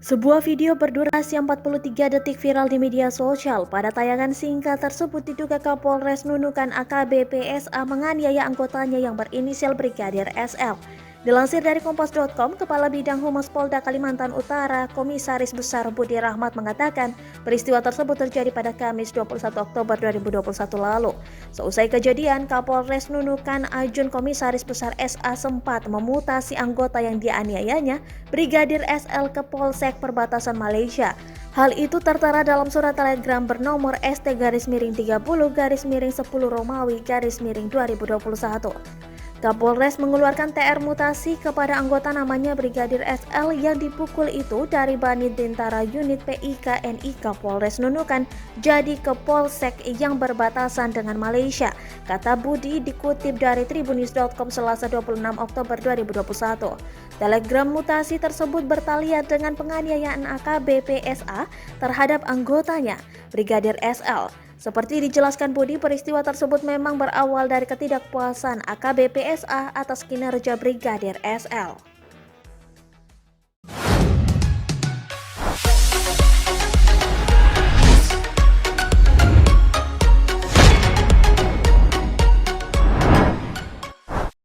Sebuah video berdurasi 43 detik viral di media sosial. Pada tayangan singkat tersebut diduga Kapolres Nunukan AKBP SA menganiaya anggotanya yang berinisial Brigadir SL. Dilansir dari Kompas.com, Kepala Bidang Humas Polda Kalimantan Utara, Komisaris Besar Budi Rahmat mengatakan peristiwa tersebut terjadi pada Kamis 21 Oktober 2021 lalu. Seusai kejadian, Kapolres Nunukan Ajun Komisaris Besar SA sempat memutasi anggota yang dianiayanya, Brigadir SL ke Polsek Perbatasan Malaysia. Hal itu tertera dalam surat telegram bernomor ST-30-10-10 Romawi-2021. Kapolres mengeluarkan TR mutasi kepada anggota namanya Brigadir SL yang dipukul itu dari Banit Dintara Unit PIKNI Kapolres Nunukan jadi ke Polsek yang berbatasan dengan Malaysia, kata Budi dikutip dari Tribunnews.com Selasa 26 Oktober 2021. Telegram mutasi tersebut bertalian dengan penganiayaan AKBP SA terhadap anggotanya, Brigadir SL. Seperti dijelaskan Budi, peristiwa tersebut memang berawal dari ketidakpuasan AKBP SA atas kinerja Brigadir SL.